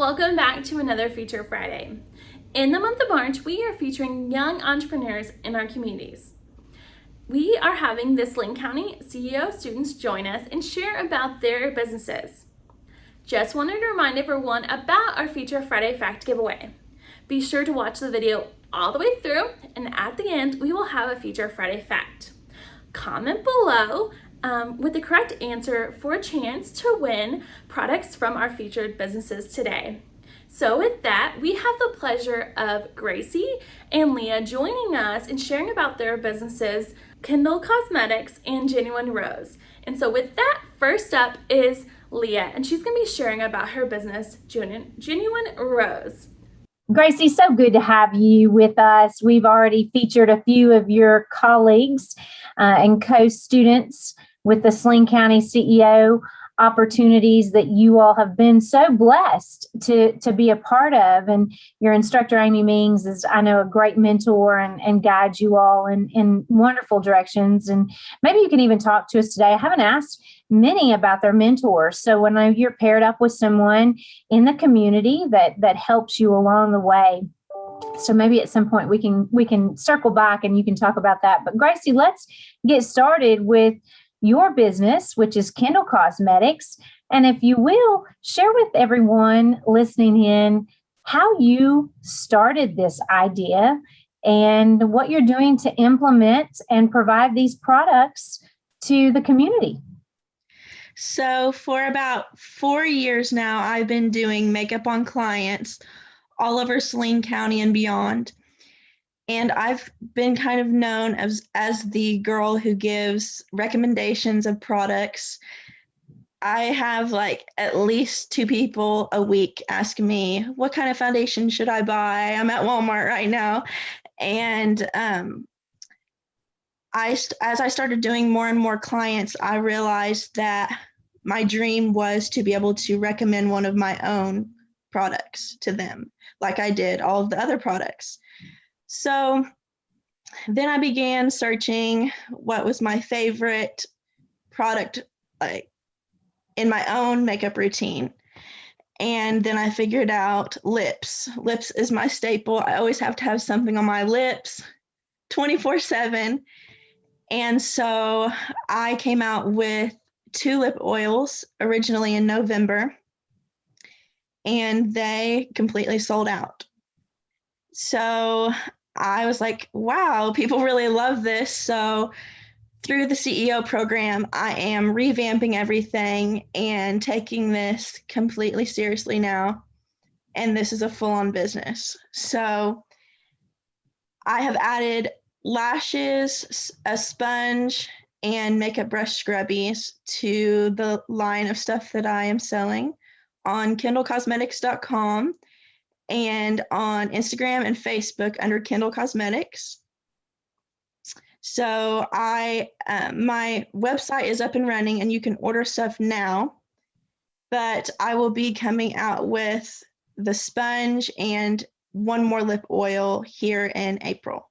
Welcome back to another Feature Friday. In the month of March, we are featuring young entrepreneurs in our communities. We are having the Sling County CEO students join us and share about their businesses. Just wanted to remind everyone about our Feature Friday Fact Giveaway. Be sure to watch the video all the way through, and at the end, we will have a Feature Friday Fact. Comment below with the correct answer for a chance to win products from our featured businesses today. So with that, we have the pleasure of Gracie and Leia joining us and sharing about their businesses, Kendall Cosmetics and Genuine Rose. And so with that, first up is Leia, and she's going to be sharing about her business, Genuine Rose. Gracie, so good to have you with us. We've already featured a few of your colleagues and co-students with the Sling County CEO opportunities that you all have been so blessed to be a part of. And your instructor, Amy Mings, is, I know, a great mentor and guides you all in wonderful directions. And maybe you can even talk to us today. I haven't asked many about their mentors. So when you're paired up with someone in the community that helps you along the way. So maybe at some point we can circle back and you can talk about that. But Gracie, let's get started with your business, which is Kendall Cosmetics. And if you will, share with everyone listening in how you started this idea and what you're doing to implement and provide these products to the community. So for about 4 years now, I've been doing makeup on clients all over Saline County and beyond. And I've been kind of known as the girl who gives recommendations of products. I have like at least 2 people a week ask me, what kind of foundation should I buy? I'm at Walmart right now. And as I started doing more and more clients, I realized that my dream was to be able to recommend one of my own products to them, like I did all of the other products. So then I began searching what was my favorite product, like in my own makeup routine. And then I figured out lips. Lips is my staple. I always have to have something on my lips 24/7. And so I came out with 2 lip oils originally in November, and they completely sold out. So I was like, wow, people really love this. So through the CEO program, I am revamping everything and taking this completely seriously now. And this is a full-on business. So I have added lashes, a sponge, and makeup brush scrubbies to the line of stuff that I am selling on KendallCosmetics.com. and on Instagram and Facebook under Kendall Cosmetics. So my website is up and running and you can order stuff now, but I will be coming out with the sponge and one more lip oil here in April.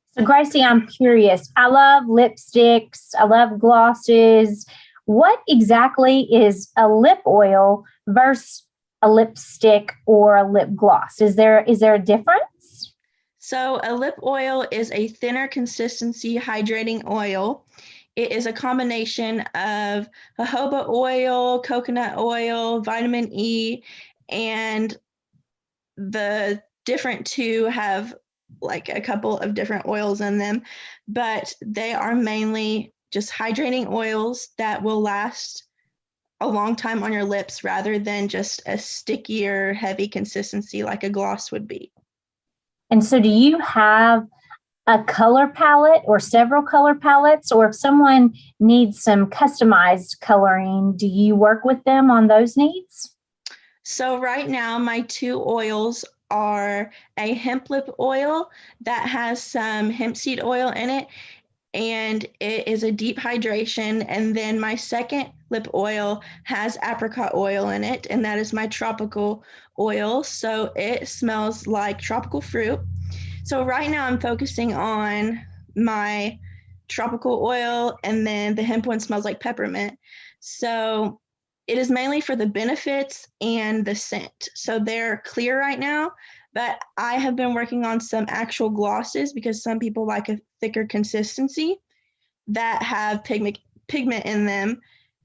So Gracie, I'm curious. I love lipsticks. I love glosses. What exactly is a lip oil versus a lipstick or a lip gloss? Is there a difference? So a lip oil is a thinner consistency hydrating oil. It is a combination of jojoba oil, coconut oil, vitamin E, and the different 2 have like a couple of different oils in them, but they are mainly just hydrating oils that will last a long time on your lips rather than just a stickier, heavy consistency like a gloss would be. And so do you have a color palette or several color palettes, or if someone needs some customized coloring, do you work with them on those needs? So right now, my 2 oils are a hemp lip oil that has some hemp seed oil in it, and it is a deep hydration. And then my second lip oil has apricot oil in it, and that is my tropical oil. So it smells like tropical fruit. So right now I'm focusing on my tropical oil, and then the hemp one smells like peppermint. So it is mainly for the benefits and the scent. So they're clear right now, but I have been working on some actual glosses because some people like a thicker consistency that have pigment in them.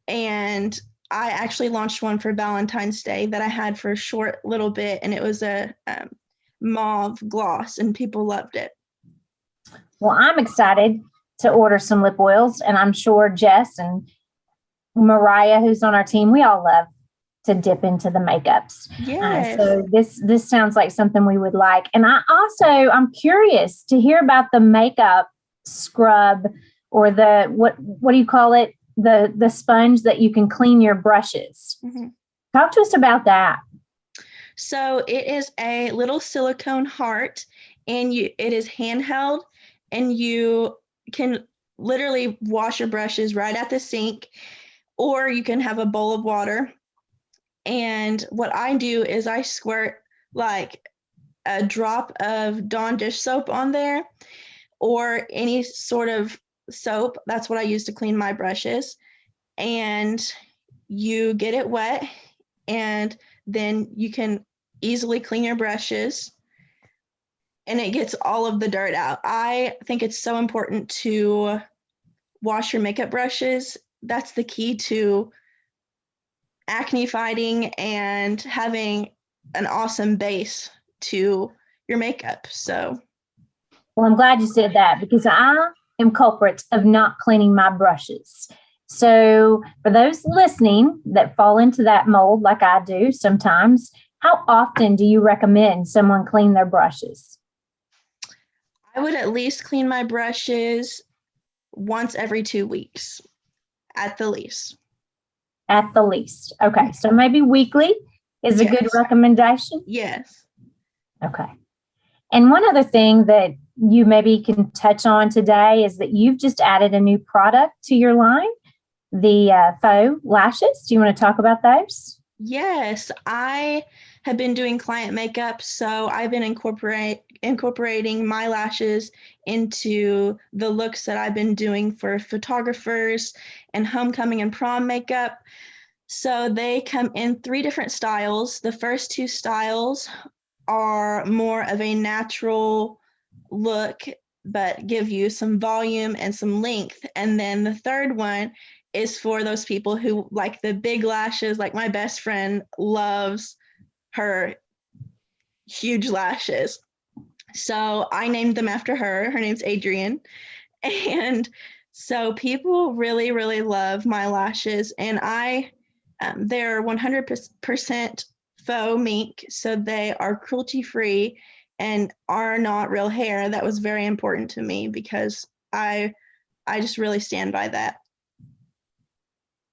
And I actually launched one for Valentine's Day that I had for a short little bit, and it was a mauve gloss, and people loved it. Well, I'm excited to order some lip oils, and I'm sure Jess and Mariah, who's on our team, we all love to dip into the makeups. Yes. So this sounds like something we would like. And I'm curious to hear about the makeup scrub, or the, what do you call it? The sponge that you can clean your brushes. Mm-hmm. Talk to us about that. So it is a little silicone heart, and it is handheld, and you can literally wash your brushes right at the sink, or you can have a bowl of water. And what I do is I squirt like a drop of Dawn dish soap on there, or any sort of soap. That's what I use to clean my brushes. And you get it wet, and then you can easily clean your brushes, and it gets all of the dirt out. I think it's so important to wash your makeup brushes. That's the key to acne fighting and having an awesome base to your makeup. So, well, I'm glad you said that, because I am culprit of not cleaning my brushes. So for those listening that fall into that mold like I do sometimes, how often do you recommend someone clean their brushes? I would at least clean my brushes once every 2 weeks, at the least. At the least. Okay. So maybe weekly is a good recommendation? Yes. Okay. And one other thing that you maybe can touch on today is that you've just added a new product to your line, the Faux Lashes. Do you want to talk about those? Yes, I have been doing client makeup, so I've been incorporating my lashes into the looks that I've been doing for photographers and homecoming and prom makeup. So they come in 3 different styles. The first 2 styles are more of a natural look, but give you some volume and some length. And then the third one is for those people who like the big lashes. Like my best friend loves her huge lashes. So I named them after her. Her name's Adrienne. And so people really, really love my lashes. And they're 100% faux mink. So they are cruelty-free and are not real hair. That was very important to me because I just really stand by that.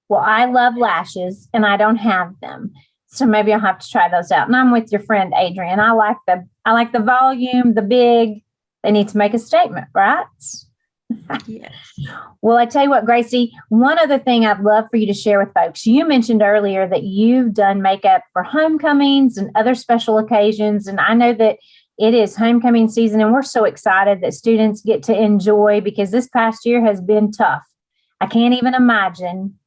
Well, I love lashes and I don't have them. So maybe I'll have to try those out. And I'm with your friend Adrienne. I like the volume, the big. They need to make a statement, right? Yes. Well, I tell you what, Gracie, one other thing I'd love for you to share with folks. You mentioned earlier that you've done makeup for homecomings and other special occasions. And I know that it is homecoming season, and we're so excited that students get to enjoy, because this past year has been tough. I can't even imagine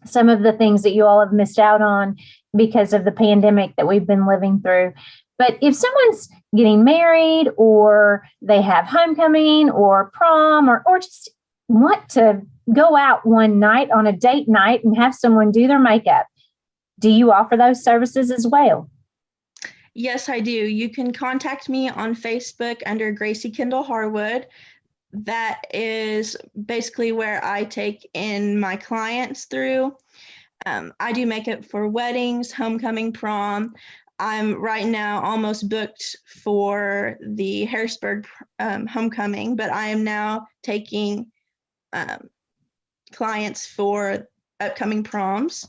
some of the things that you all have missed out on because of the pandemic that we've been living through. But if someone's getting married, or they have homecoming or prom, or just want to go out one night on a date night and have someone do their makeup, do you offer those services as well? Yes, I do. You can contact me on Facebook under Gracie Kendall Harwood. That is basically where I take in my clients through. I do makeup for weddings, homecoming, prom. I'm right now almost booked for the Harrisburg homecoming, but I am now taking clients for upcoming proms.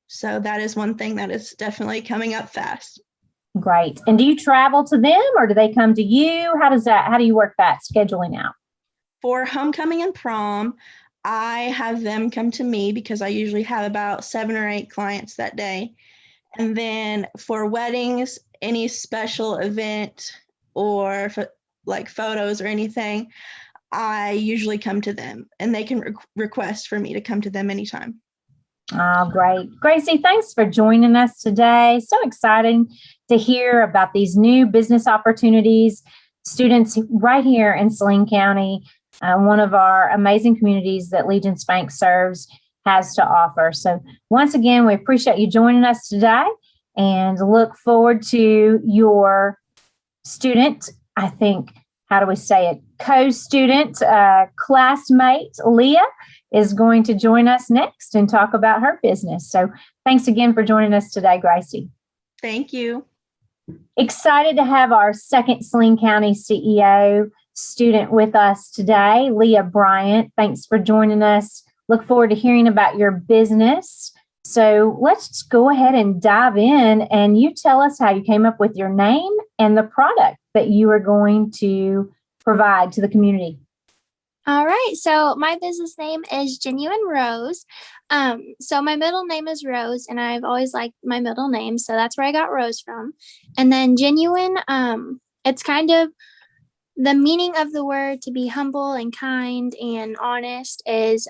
So that is one thing that is definitely coming up fast. Great. And do you travel to them, or do they come to you? How do you work that scheduling out? For homecoming and prom, I have them come to me because I usually have about 7 or 8 clients that day. And then for weddings, any special event, or like photos or anything, I usually come to them, and they can request for me to come to them anytime. Oh, great. Gracie, thanks for joining us today. So exciting to hear about these new business opportunities. Students right here in Saline County, one of our amazing communities that Legence Bank serves, has to offer. So once again, we appreciate you joining us today and look forward to your student, I think, how do we say it, co-student, classmate, Leia, is going to join us next and talk about her business. So thanks again for joining us today, Gracie. Thank you. Excited to have our second Saline County CEO student with us today, Leia Bryant. Thanks for joining us. Look forward to hearing about your business. So let's go ahead and dive in, and you tell us how you came up with your name and the product that you are going to provide to the community. All right. So my business name is Genuine Rose. So my middle name is Rose, and I've always liked my middle name. So that's where I got Rose from. And then Genuine, it's kind of the meaning of the word to be humble and kind and honest is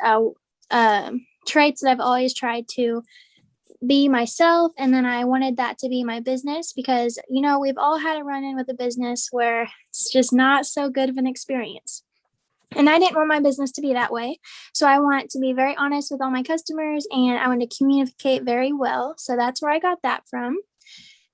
traits that I've always tried to be myself. And then I wanted that to be my business because, you know, we've all had a run-in with a business where it's just not so good of an experience. And I didn't want my business to be that way. So I want to be very honest with all my customers, and I want to communicate very well. So that's where I got that from.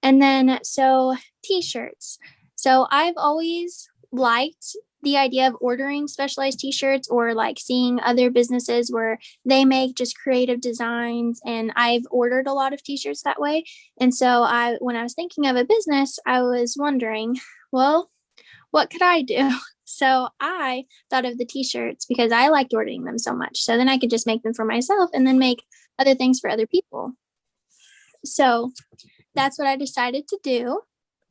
And then, so t-shirts. So I've always liked the idea of ordering specialized t-shirts or like seeing other businesses where they make just creative designs. And I've ordered a lot of t-shirts that way. And so when I was thinking of a business, I was wondering, well, what could I do? So I thought of the t-shirts because I liked ordering them so much. So then I could just make them for myself and then make other things for other people. So that's what I decided to do.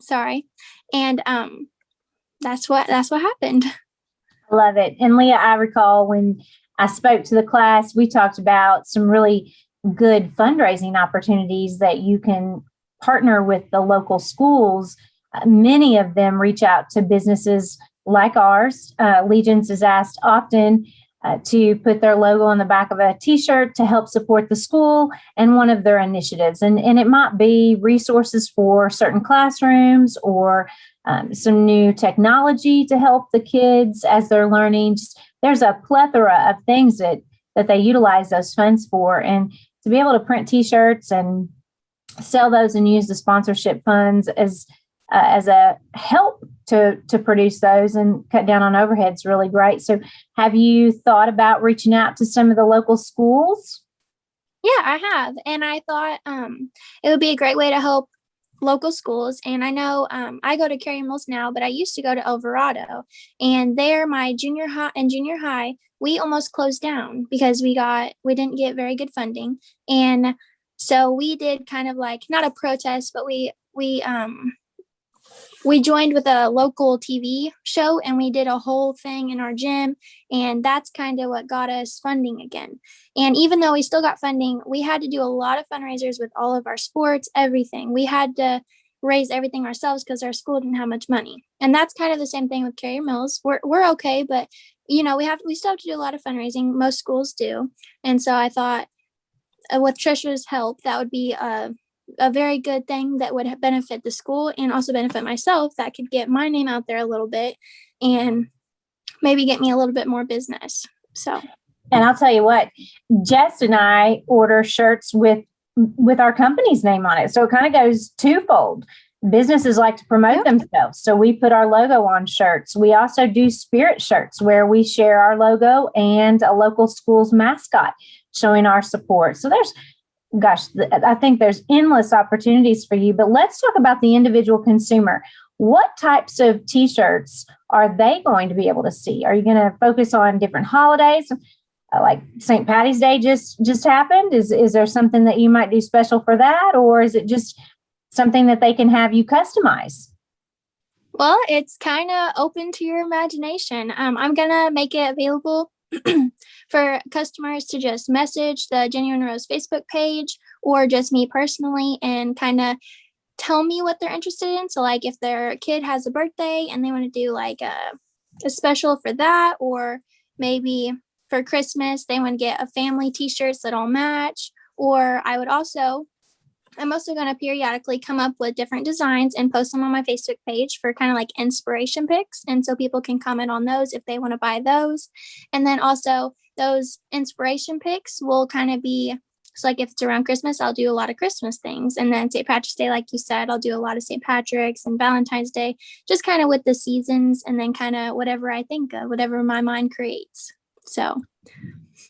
Sorry. And that's what happened. I love it. And Leia, I recall when I spoke to the class, we talked about some really good fundraising opportunities that you can partner with the local schools. Many of them reach out to businesses like ours. Legence is asked often to put their logo on the back of a t-shirt to help support the school and one of their initiatives. And it might be resources for certain classrooms or some new technology to help the kids as they're learning. There's a plethora of things that they utilize those funds for. And to be able to print t-shirts and sell those and use the sponsorship funds as a help to produce those and cut down on overhead is really great. So have you thought about reaching out to some of the local schools? Yeah, I have. And I thought it would be a great way to help local schools. And I know I go to Carey Mills now, but I used to go to Alvarado. And there, my junior high, we almost closed down because we didn't get very good funding. And so we did kind of like, not a protest, but we joined with a local TV show and we did a whole thing in our gym. And that's kind of what got us funding again. And even though we still got funding, we had to do a lot of fundraisers with all of our sports, everything. We had to raise everything ourselves because our school didn't have much money. And that's kind of the same thing with Carey Mills. We're okay, but you know, we still have to do a lot of fundraising. Most schools do. And so I thought with Trisha's help, that would be a very good thing that would benefit the school and also benefit myself, that could get my name out there a little bit and maybe get me a little bit more business. So, and I'll tell you what, Jess and I order shirts with our company's name on it. So it kind of goes twofold. Businesses like to promote themselves. So we put our logo on shirts. We also do spirit shirts where we share our logo and a local school's mascot showing our support. So I think there's endless opportunities for you, but let's talk about the individual consumer. What types of t-shirts are they going to be able to see? Are you going to focus on different holidays? Like St. Patty's Day just happened. Is there something that you might do special for that? Or is it just something that they can have you customize? Well, it's kind of open to your imagination. I'm going to make it available for customers to just message the Genuine Rose Facebook page or just me personally and kind of tell me what they're interested in. So like if their kid has a birthday and they want to do like a special for that, or maybe for Christmas, they want to get a family t-shirts that all match, Or I'm also going to periodically come up with different designs and post them on my Facebook page for kind of like inspiration pics. And so people can comment on those if they want to buy those. And then also those inspiration pics will kind of be, so like if it's around Christmas, I'll do a lot of Christmas things. And then St. Patrick's Day, like you said, I'll do a lot of St. Patrick's and Valentine's Day, just kind of with the seasons and then kind of whatever I think of, whatever my mind creates. So.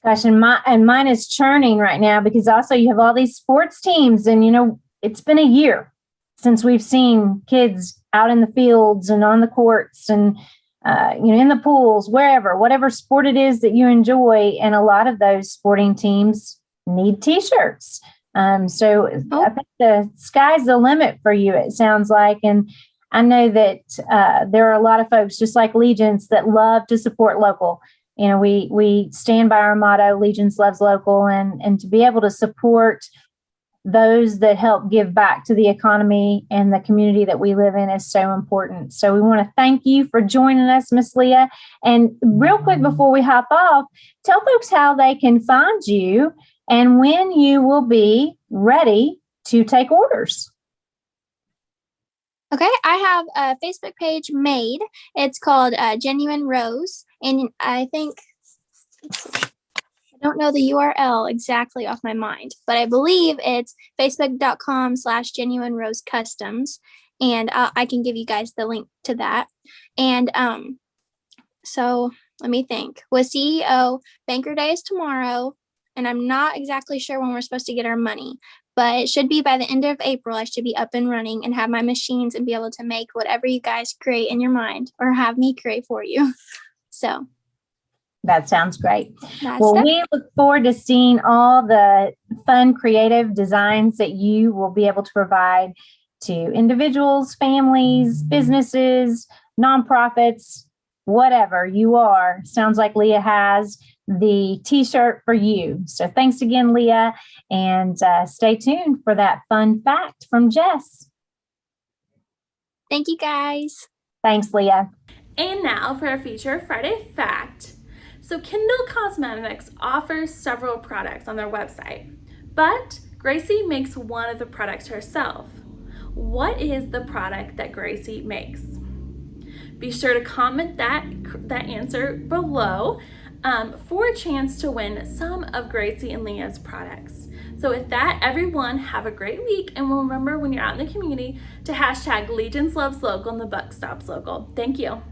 Gosh, and mine is churning right now because also you have all these sports teams, and it's been a year since we've seen kids out in the fields and on the courts and in the pools, whatever sport it is that you enjoy, and a lot of those sporting teams need T-shirts. So I think the sky's the limit for you, it sounds like, and I know that there are a lot of folks just like Legence that love to support local. We stand by our motto, Legence loves local, and to be able to support those that help give back to the economy and the community that we live in is so important. So we want to thank you for joining us, Miss Leah. And real quick before we hop off, tell folks how they can find you and when you will be ready to take orders. Okay, I have a Facebook page made. It's called Genuine Rose, and I think, I don't know the URL exactly off my mind, but I believe it's facebook.com/Genuine Rose Customs, and I can give you guys the link to that. And so let me think. With CEO, Banker Day is tomorrow, and I'm not exactly sure when we're supposed to get our money. But it should be by the end of April, I should be up and running and have my machines and be able to make whatever you guys create in your mind or have me create for you. So that sounds great. Well, we look forward to seeing all the fun, creative designs that you will be able to provide to individuals, families, businesses, nonprofits, whatever you are. Sounds like Leah has the T-shirt for you. So thanks again, Leah, and stay tuned for that fun fact from Jess. Thank you, guys. Thanks, Leah. And now for our Feature Friday fact. So Kindle Cosmetics offers several products on their website, but Gracie makes one of the products herself. What is the product that Gracie makes? Be sure to comment that answer below for a chance to win some of Gracie and Leah's products. So with that, everyone, have a great week, and remember when you're out in the community to hashtag Legence loves local and the buck stops local. Thank you.